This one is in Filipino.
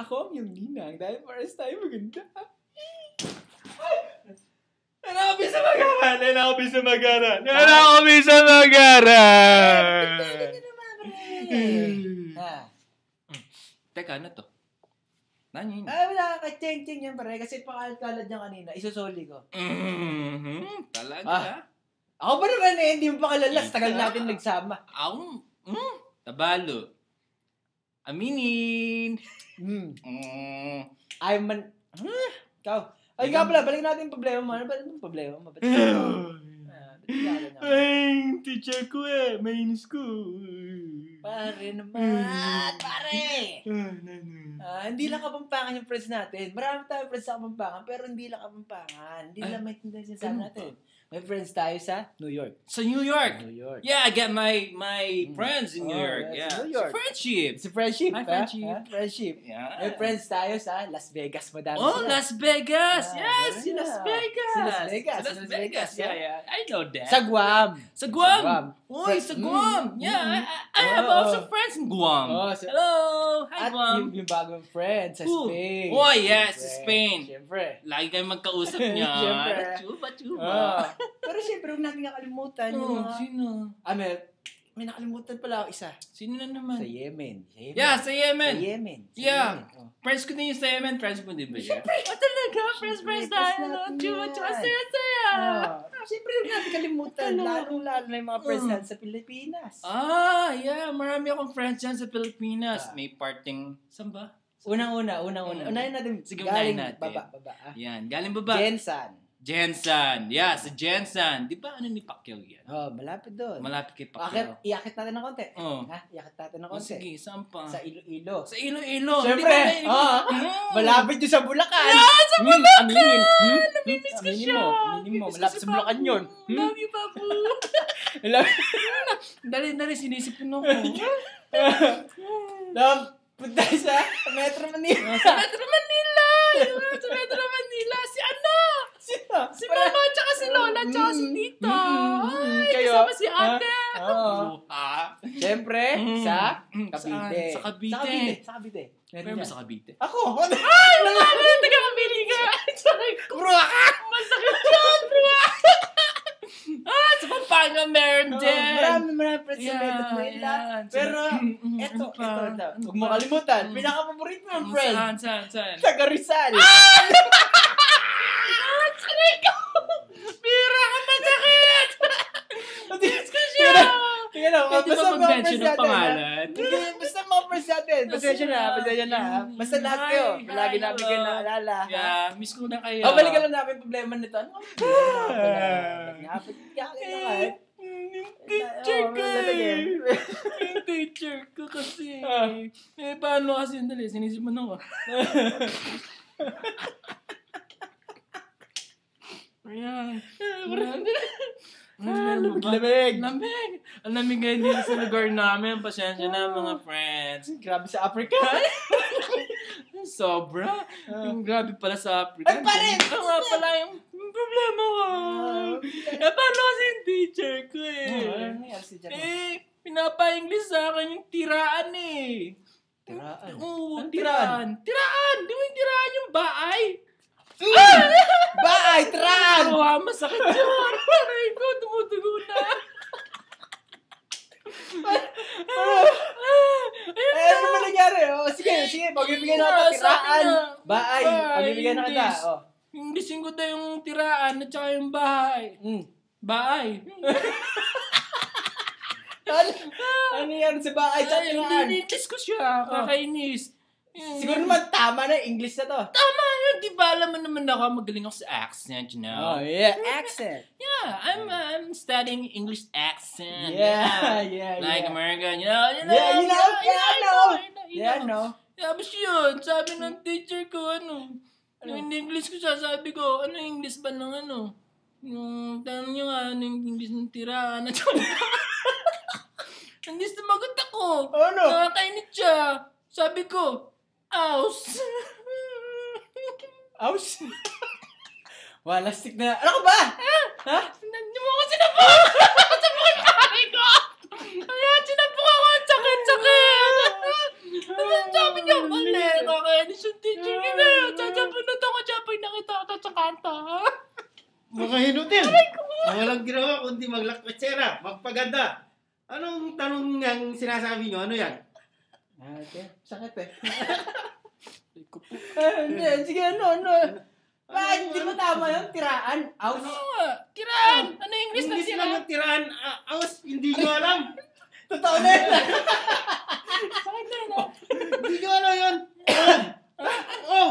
Ako ang yung ninang dahil pares tayo maganda. Nanakopi sa magaran! Nanakopi sa magaran! Nanakopi sa magaran! Teka, ano to? Nani? Wala ka, cheng-cheng yan pare. Kasi pakalat-kalat niya kanina. Isusoli ko. Talaga? Ako ba naman hindi mo pa kalala. Tagal natin nagsama. Ako? Tabalo. Aminin. Ikaw. Ay, nga pala, balik natin yung problema mo. Ano ba yung problema mo? Ay, teacher ko mainis ko. Pare naman. Pare! Hindi lang Kapampangan yung friends natin. Marami tayong friends sa Kapampangan, pero hindi lang Kapampangan. Hindi lang may sinasabi natin. May friends tayo sa New York. Sa New York? New York. Yeah, I got my friends in New York. Yeah. New York. Friendship. It's a friendship. My friendship. Friendship. Yeah. May friends tayo sa Las Vegas, madami sila. Las Vegas. Yes, Las Vegas. Las Vegas. Yeah. I know that. Sa Guam. Sa Guam. Uy, sa Guam. Yeah, I have also friends in Guam. Hello. Hi, Guam. At yung bagong friends sa Spain. Oh, yes, Spain. Siyempre. Lagi kayong magkausap niya. Siyempre. Chuba. Pero siyempre, huwag natin nakalimutan yung mga... Sino? May nakalimutan pala ako isa. Sino na naman? Sa Yemen. Yeah, sa Yemen. Sa Yemen. Yeah. Friends ko din yung sa Yemen. Friends mo din ba siya? Siyempre. Talaga. Friends tayo. Saya. Siyempre, huwag natin kalimutan. Lalo na yung mga friends natin sa Pilipinas. Yeah. Marami akong friends dyan sa Pilipinas. May parting... Saan ba? Unang-una. Unahin natin. Sige, unahin natin. Baba. Yan. Galing baba. Jensen. Yeah, sa Jensen. Di ba ni Pacquiao yan? Malapit doon. Malapit kay Pacquiao. Iakit natin ng konti. Iakit natin ng konti. Sige, saan pa? Sa Iloilo. Sa Iloilo. Siyempre. Malapit yun sa Bulacan. Sa Bulacan. Namimiss ko siya. Aminin mo. Malapit sa Bulacan yun. Love you, Papu. Dali, sinisipin ako. Punta sa Metro Manila. Sa Metro Manila. Si ano? Si Mama, tsaka si Lola, tsaka si Tita. Ay, kasama si Ate. Siyempre, sa Cavite. Sa Cavite. Meron ba sa Cavite? Ako! Ay, taga-Cavite ka. Bro, masakit yun, bro. Sa Pampanga meron din. Marami friends sa Metro Manila. Pero, eto. Huwag mo kalimutan. Pinaka-paborito ng friend. Saan? Taga Rizal. Sanay ko! Bira ka masakit! Matigas ko siya! Tingnan ako, basta mga friends natin. Basta mga friends natin. Pasensya na. Basta lahat kayo. Lagi namin kayo naalala. Yeah, miss ko na kayo. Balikan lang namin problema nito. Ano ang problema? Yung teacher ko kasi. Paano kasi dali? Sinisipan ako. Ayan. Lamig. Ang lamig ngayon dito sa lugar namin. Pasensya na mga friends. Grabe sa Africa. Sobra. Grabe pala sa Africa. Ay, parin! Ito nga pala yung problema ko. Paano kasi yung teacher ko pinapa-English sa akin yung tiraan Tiraan? Oo, tiraan. Tiraan! Di mo yung tiraan yung baay? Baay! Tiraan! Masakit yun. Aray ko, tumutugo na. Ano ba nangyari? Sige. Pagbibigyan na kita. Tiraan. Baay. Pagbibigyan na kita. Inglesin ko tayo yung tiraan at saka yung bahay. Bahay. Ano yan sa bahay sa tiraan? Hindi ko siya. Kakainis. Siguro naman tama na English na to. Tama yun. Di ba alam mo naman ako magaling ako sa accent, you know? Oh, yeah. Accent. Yeah. I'm studying English accent. Yeah. Like American, you know? I know. Tapos yun, sabi ng teacher ko, yung English ko siya, sabi ko, ano English ba ng yung tanong nyo nga, ano yung English ng tiraan? Hindi sumagot ako. Ano? Nakakainit siya. Sabi ko, Aus. Wala, stick na. Ano ka ba? Ha? Hindi mo ako sinabok! Sabok yung ari ko! Kaya sinabok ako. Sakit! Sabi niya, mali. Nakakainis kanta. Mga hinutin. Ang walang ginawa kundi maglakwetsera, magpaganda. Anong tanong yung sinasabi nyo? Ano yan? Sakit eh. Hindi, sige, ano. Bakit hindi mo tama yun? Tiraan? Aus? Tiraan! Ano yung English na Hindi tira? sila magtiraan. Aus, hindi nyo alam. Totoo na yun. Sakit na yun. Hindi nyo alam yun. Oh!